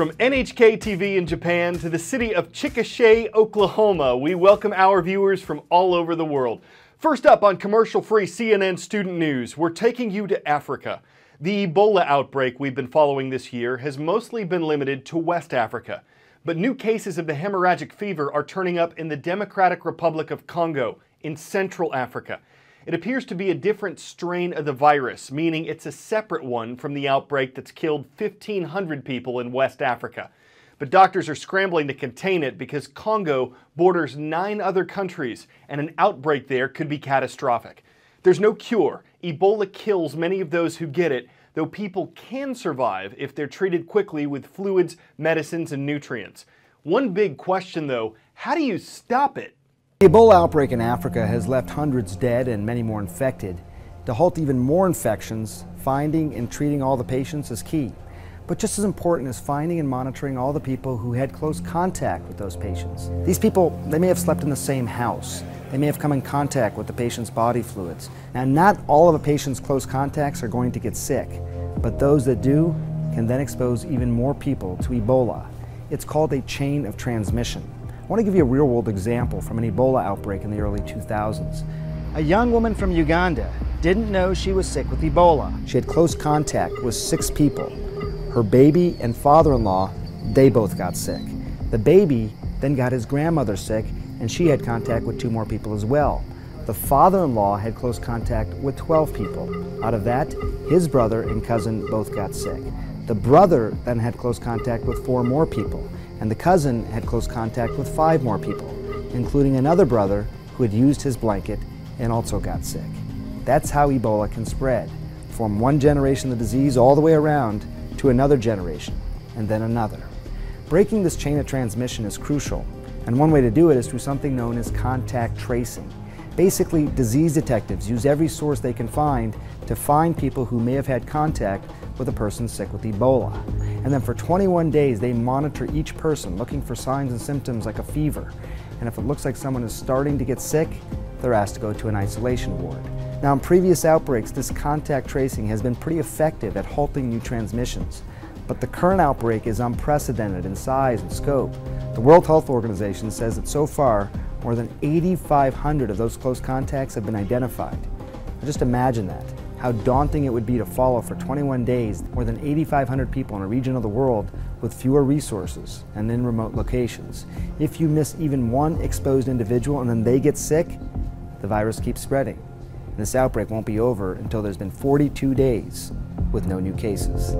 From NHK TV in Japan to the city of Chickasha, Oklahoma, we welcome our viewers from all over the world. First up on commercial-free CNN Student News, we're taking you to Africa. The Ebola outbreak we've been following this year has mostly been limited to West Africa. But new cases of the hemorrhagic fever are turning up in the Democratic Republic of Congo, in Central Africa. It appears to be a different strain of the virus, meaning it's a separate one from the outbreak that's killed 1,500 people in West Africa. But doctors are scrambling to contain it because Congo borders 9 other countries, and an outbreak there could be catastrophic. There's no cure. Ebola kills many of those who get it, though people can survive if they're treated quickly with fluids, medicines, and nutrients. One big question, though, how do you stop it? The Ebola outbreak in Africa has left hundreds dead and many more infected. To halt even more infections, finding and treating all the patients is key. But just as important is finding and monitoring all the people who had close contact with those patients. These people, they may have slept in the same house. They may have come in contact with the patient's body fluids. Now, not all of a patient's close contacts are going to get sick, but those that do can then expose even more people to Ebola. It's called a chain of transmission. I want to give you a real-world example from an Ebola outbreak in the early 2000s. A young woman from Uganda didn't know she was sick with Ebola. She had close contact with 6 people. Her baby and father-in-law, they both got sick. The baby then got his grandmother sick, and she had contact with 2 more people as well. The father-in-law had close contact with 12 people. Out of that, his brother and cousin both got sick. The brother then had close contact with 4 more people, and the cousin had close contact with 5 more people, including another brother who had used his blanket and also got sick. That's how Ebola can spread, from one generation of the disease all the way around to another generation, and then another. Breaking this chain of transmission is crucial, and one way to do it is through something known as contact tracing. Basically, disease detectives use every source they can find to find people who may have had contact with a person sick with Ebola. And then for 21 days, they monitor each person, looking for signs and symptoms like a fever. And if it looks like someone is starting to get sick, they're asked to go to an isolation ward. Now, in previous outbreaks, this contact tracing has been pretty effective at halting new transmissions. But the current outbreak is unprecedented in size and scope. The World Health Organization says that so far, more than 8,500 of those close contacts have been identified. Now just imagine that, how daunting it would be to follow for 21 days more than 8,500 people in a region of the world with fewer resources and in remote locations. If you miss even one exposed individual and then they get sick, the virus keeps spreading. And this outbreak won't be over until there's been 42 days with no new cases.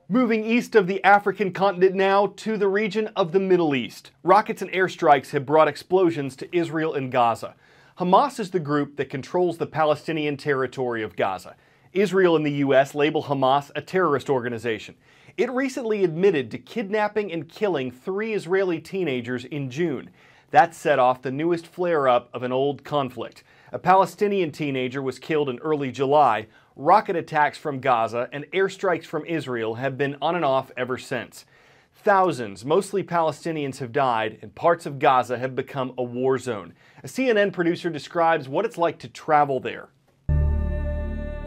Moving east of the African continent now to the region of the Middle East. Rockets and airstrikes have brought explosions to Israel and Gaza. Hamas is the group that controls the Palestinian territory of Gaza. Israel and the U.S. label Hamas a terrorist organization. It recently admitted to kidnapping and killing 3 Israeli teenagers in June. That set off the newest flare-up of an old conflict. A Palestinian teenager was killed in early July. Rocket attacks from Gaza and airstrikes from Israel have been on and off ever since. Thousands, mostly Palestinians, have died, and parts of Gaza have become a war zone. A CNN producer describes what it's like to travel there.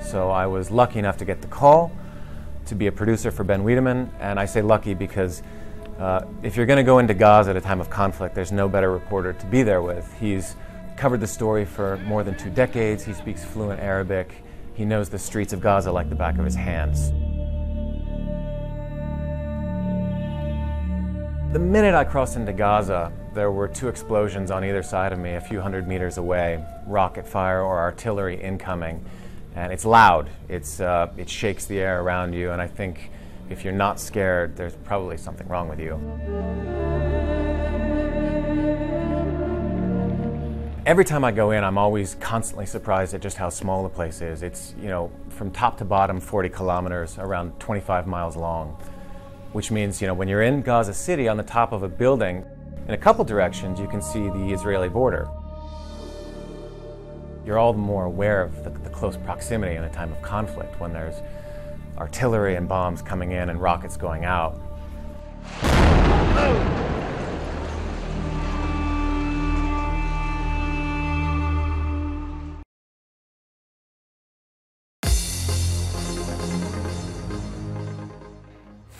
So I was lucky enough to get the call to be a producer for Ben Wiedemann, and I say lucky because if you're going to go into Gaza at a time of conflict, there's no better reporter to be there with. He's covered the story for more than 2 decades. He speaks fluent Arabic. He knows the streets of Gaza like the back of his hands. The minute I crossed into Gaza, there were 2 explosions on either side of me, a few hundred meters away, rocket fire or artillery incoming. And it's loud, it shakes the air around you, and I think if you're not scared, there's probably something wrong with you. Every time I go in, I'm always constantly surprised at just how small the place is. It's, from top to bottom, 40 kilometers, around 25 miles long. Which means, when you're in Gaza City on the top of a building, in a couple directions, you can see the Israeli border. You're all the more aware of the close proximity in a time of conflict when there's artillery and bombs coming in and rockets going out.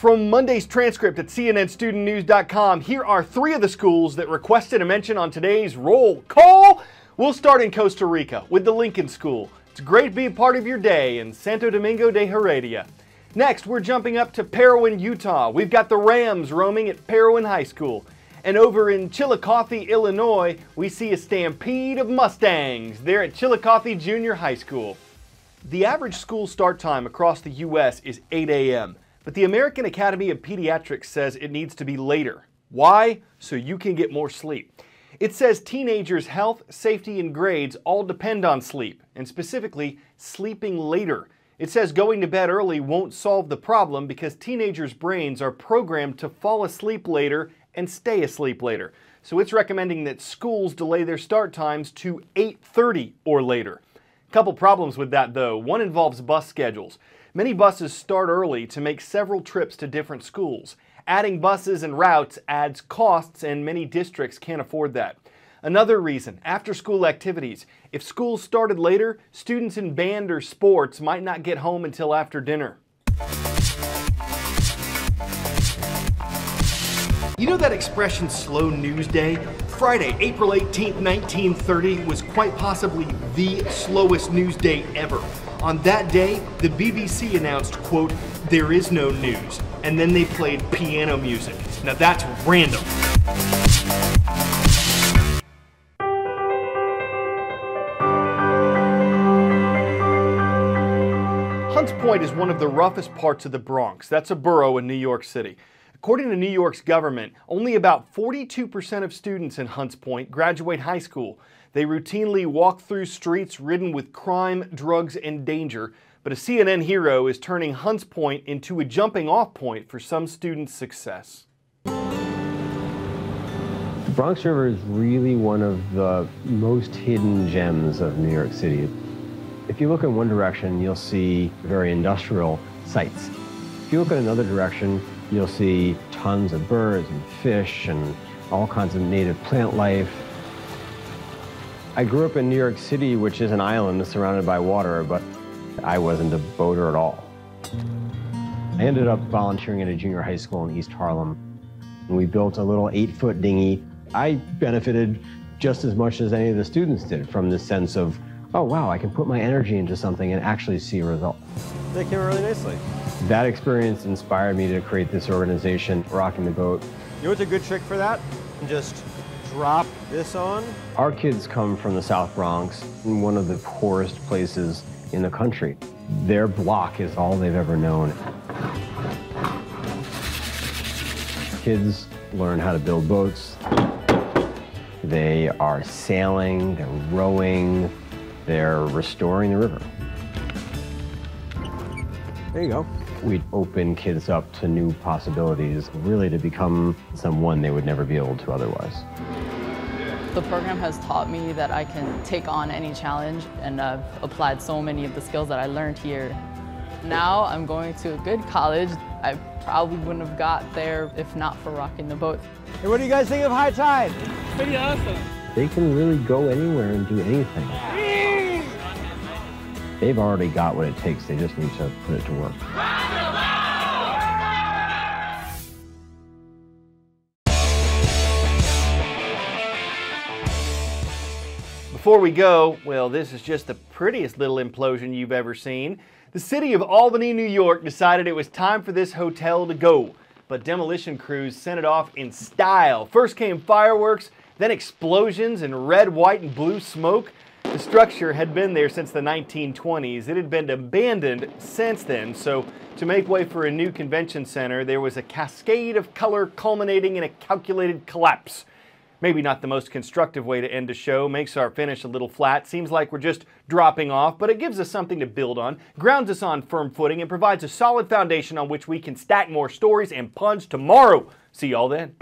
From Monday's transcript at cnnstudentnews.com, here are 3 of the schools that requested a mention on today's roll call. We'll start in Costa Rica with the Lincoln School. It's great to be a part of your day in Santo Domingo de Heredia. Next, we're jumping up to Parowan, Utah. We've got the Rams roaming at Parowan High School. And over in Chillicothe, Illinois, we see a stampede of Mustangs. They're at Chillicothe Junior High School. The average school start time across the U.S. is 8 a.m., but the American Academy of Pediatrics says it needs to be later. Why? So you can get more sleep. It says teenagers' health, safety, and grades all depend on sleep, and specifically sleeping later. It says going to bed early won't solve the problem because teenagers' brains are programmed to fall asleep later and stay asleep later. So it's recommending that schools delay their start times to 8:30 or later. Couple problems with that though. One involves bus schedules. Many buses start early to make several trips to different schools. Adding buses and routes adds costs and many districts can't afford that. Another reason, after-school activities. If schools started later, students in band or sports might not get home until after dinner. You know that expression, slow news day? Friday, April 18th, 1930 was quite possibly the slowest news day ever. On that day, the BBC announced, quote, "There is no news," and then they played piano music. Now that's random. Hunts Point is one of the roughest parts of the Bronx. That's a borough in New York City. According to New York's government, only about 42% of students in Hunts Point graduate high school. They routinely walk through streets ridden with crime, drugs, and danger, but a CNN hero is turning Hunts Point into a jumping-off point for some students' success. The Bronx River is really one of the most hidden gems of New York City. If you look in one direction, you'll see very industrial sites. If you look in another direction, you'll see tons of birds and fish and all kinds of native plant life. I grew up in New York City, which is an island surrounded by water, but I wasn't a boater at all. I ended up volunteering at a junior high school in East Harlem, and we built a little 8-foot dinghy. I benefited just as much as any of the students did from this sense of, oh wow, I can put my energy into something and actually see a result. They came out really nicely. That experience inspired me to create this organization, Rocking the Boat. You know what's a good trick for that? Just drop this on. Our kids come from the South Bronx, in one of the poorest places in the country. Their block is all they've ever known. Kids learn how to build boats. They are sailing, they're rowing, they're restoring the river. There you go. We open kids up to new possibilities, really to become someone they would never be able to otherwise. The program has taught me that I can take on any challenge, and I've applied so many of the skills that I learned here. Now I'm going to a good college. I probably wouldn't have got there if not for Rocking the Boat. Hey, what do you guys think of high tide? Pretty awesome. They can really go anywhere and do anything. They've already got what it takes, they just need to put it to work. Before we go, well, this is just the prettiest little implosion you've ever seen. The city of Albany, New York decided it was time for this hotel to go, but demolition crews sent it off in style. First came fireworks, then explosions and red, white, and blue smoke. The structure had been there since the 1920s. It had been abandoned since then, so to make way for a new convention center, there was a cascade of color culminating in a calculated collapse. Maybe not the most constructive way to end a show, makes our finish a little flat, seems like we're just dropping off, but it gives us something to build on, grounds us on firm footing, and provides a solid foundation on which we can stack more stories and puns tomorrow. See y'all then.